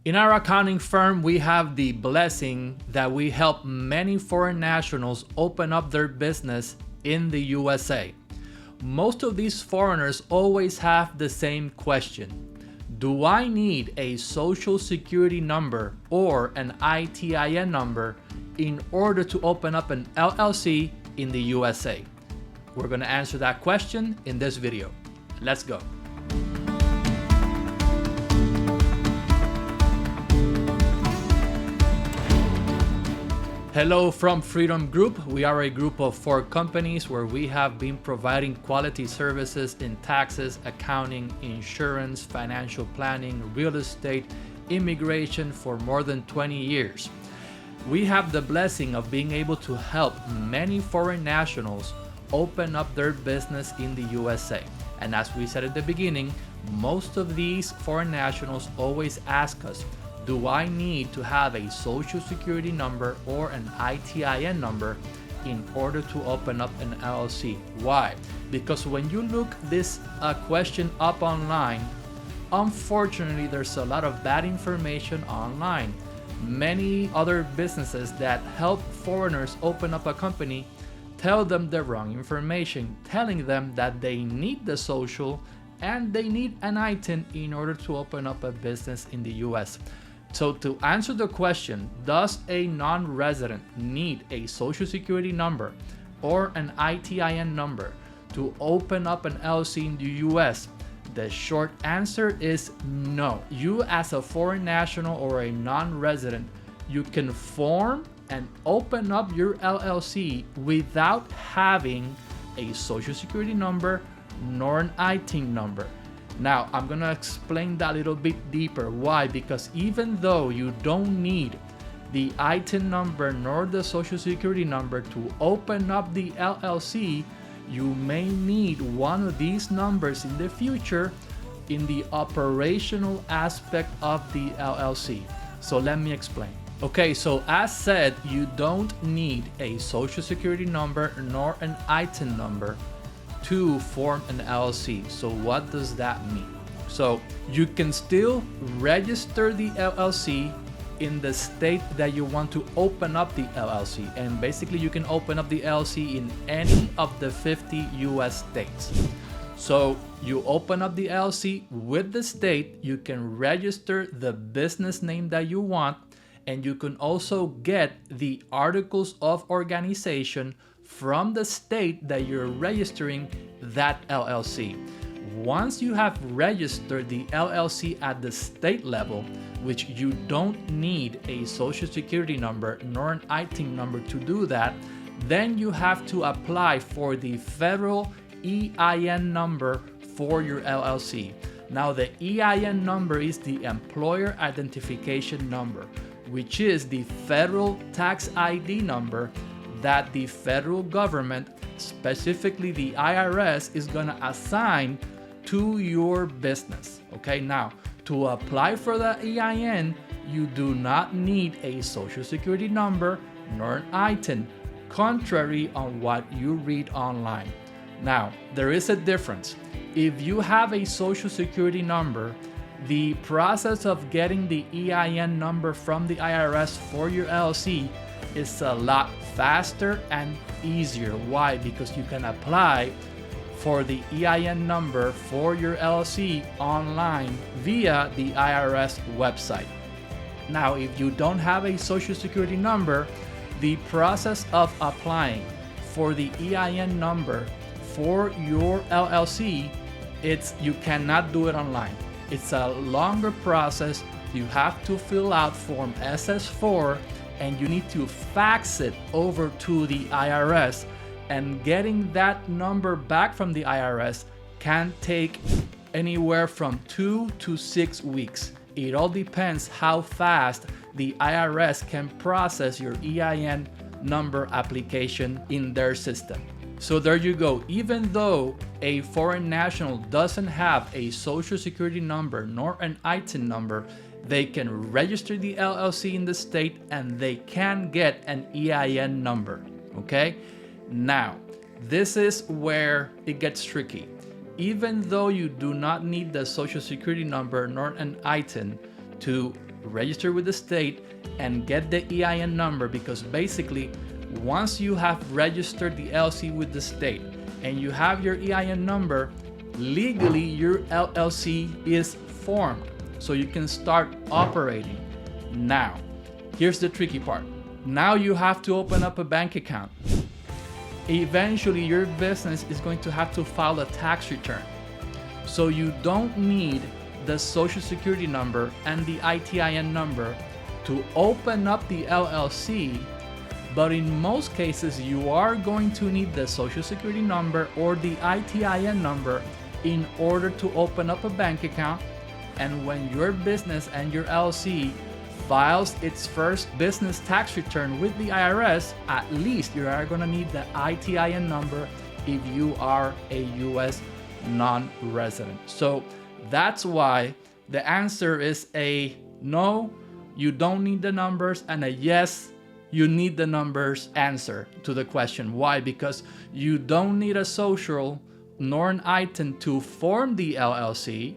In our accounting firm, we have the blessing that we help many foreign nationals open up their business in the USA. Most of these foreigners always have the same question. Do I need a social security number or an ITIN number in order to open up an LLC in the USA? We're going to answer that question in this video. Let's go. Hello from Freedom Group. We are a group of 4 companies where we have been providing quality services in taxes, accounting, insurance, financial planning, real estate, immigration for more than 20 years. We have the blessing of being able to help many foreign nationals open up their business in the USA. And as we said at the beginning, most of these foreign nationals always ask us, do I need to have a social security number or an ITIN number in order to open up an LLC? Why? Because when you look this question up online, unfortunately, there's a lot of bad information online. Many other businesses that help foreigners open up a company tell them the wrong information, telling them that they need the social and they need an ITIN in order to open up a business in the US. So to answer the question, does a non-resident need a social security number or an ITIN number to open up an LLC in the US? The short answer is no. You as a foreign national or a non-resident, you can form and open up your LLC without having a social security number nor an ITIN number. Now, I'm gonna explain that a little bit deeper. Why? Because even though you don't need the ITIN number nor the social security number to open up the LLC, you may need one of these numbers in the future in the operational aspect of the LLC. So let me explain. Okay, so as said, you don't need a social security number nor an ITIN number to form an LLC. So what does that mean? So you can still register the LLC in the state that you want to open up the LLC. And basically you can open up the LLC in any of the 50 US states. So you open up the LLC with the state, you can register the business name that you want, and you can also get the articles of organization from the state that you're registering that LLC. Once you have registered the LLC at the state level, which you don't need a social security number nor an ITIN number to do that, then you have to apply for the federal EIN number for your LLC. Now the EIN number is the employer identification number, which is the federal tax ID number that the federal government, specifically the IRS, is going to assign to your business. Okay, now to apply for the EIN, you do not need a social security number nor an ITIN, contrary on what you read online. Now, there is a difference. If you have a social security number, the process of getting the EIN number from the IRS for your LLC is a lot faster and easier. Why? Because you can apply for the EIN number for your LLC online via the IRS website. Now, if you don't have a social security number, the process of applying for the EIN number for your LLC, you cannot do it online. It's a longer process. You have to fill out Form SS4 and you need to fax it over to the IRS, and getting that number back from the IRS can take anywhere from 2 to 6 weeks. It all depends how fast the IRS can process your EIN number application in their system. So there you go. Even though a foreign national doesn't have a social security number nor an ITIN number, they can register the LLC in the state and they can get an EIN number. Okay? Now, this is where it gets tricky. Even though you do not need the social security number nor an ITIN to register with the state, and get the EIN number, because basically once you have registered the LLC with the state and you have your EIN number, legally your LLC is formed, so you can start operating. Now, here's the tricky part. Now you have to open up a bank account. Eventually your business is going to have to file a tax return. So you don't need the Social Security number and the ITIN number to open up the LLC, but in most cases you are going to need the Social Security number or the ITIN number in order to open up a bank account. And when your business and your LLC files its first business tax return with the IRS, at least you are going to need the ITIN number if you are a US non-resident. So that's why the answer is a no, you don't need the numbers, and a yes, you need the numbers answer to the question. Why? Because you don't need a social nor an ITIN to form the LLC,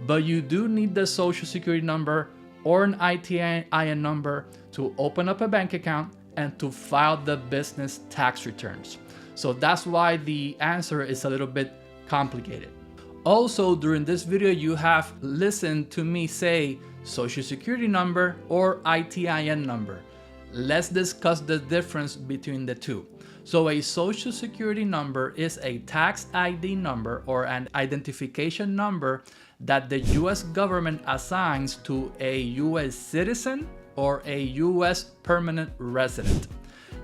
but you do need the Social Security number or an ITIN number to open up a bank account and to file the business tax returns. So that's why the answer is a little bit complicated. Also, during this video, you have listened to me say Social Security number or ITIN number. Let's discuss the difference between the two. So a Social Security number is a tax ID number or an identification number that the US government assigns to a US citizen or a US permanent resident.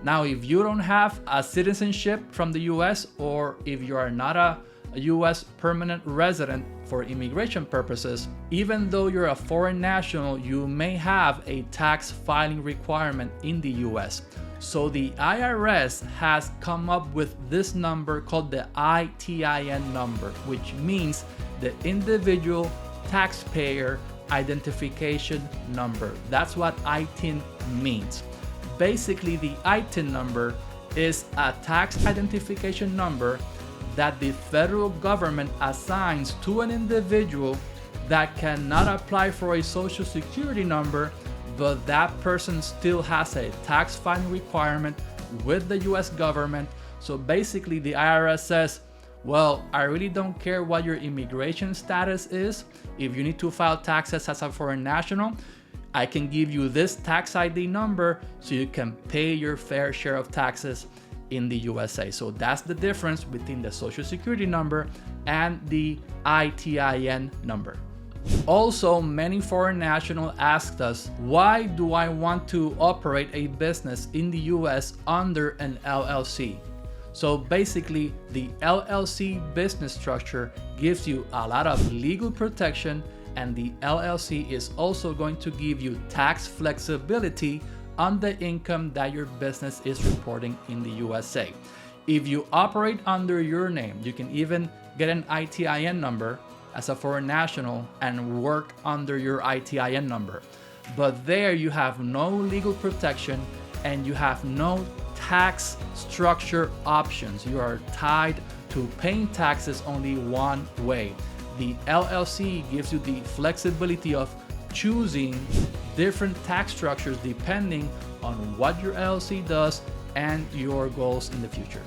Now, if you don't have a citizenship from the US, or if you are not a US permanent resident for immigration purposes, even though you're a foreign national, you may have a tax filing requirement in the US. So the IRS has come up with this number called the ITIN number, which means the individual taxpayer identification number. That's what ITIN means. Basically, the ITIN number is a tax identification number that the federal government assigns to an individual that cannot apply for a Social Security number, but that person still has a tax filing requirement with the US government. So basically the IRS says, well, I really don't care what your immigration status is. If you need to file taxes as a foreign national, I can give you this tax ID number so you can pay your fair share of taxes in the USA. So that's the difference between the Social Security number and the ITIN number. Also, many foreign nationals asked us, why do I want to operate a business in the US under an LLC? So basically, the LLC business structure gives you a lot of legal protection, and the LLC is also going to give you tax flexibility on the income that your business is reporting in the USA. If you operate under your name, you can even get an ITIN number as a foreign national and work under your ITIN number. But there you have no legal protection and you have no tax structure options. You are tied to paying taxes only one way. The LLC gives you the flexibility of choosing different tax structures depending on what your LLC does and your goals in the future.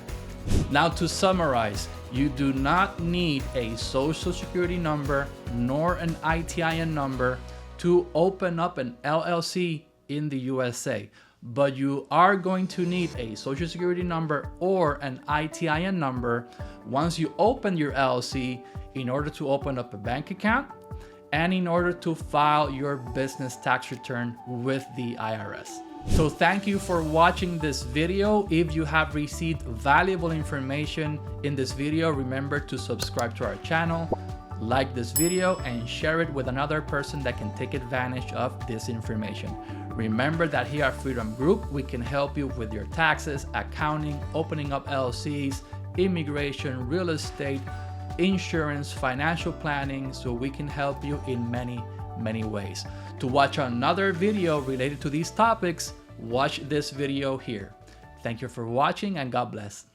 Now, to summarize, you do not need a Social Security number nor an ITIN number to open up an LLC in the USA, but you are going to need a Social Security number or an ITIN number once you open your LLC in order to open up a bank account and in order to file your business tax return with the IRS. So thank you for watching this video. If you have received valuable information in this video, remember to subscribe to our channel, like this video, and share it with another person that can take advantage of this information. Remember that here at Freedom Group, we can help you with your taxes, accounting, opening up LLCs, immigration, real estate, insurance, financial planning, so we can help you in many ways. To watch another video related to these topics, watch this video here. Thank you for watching and God bless.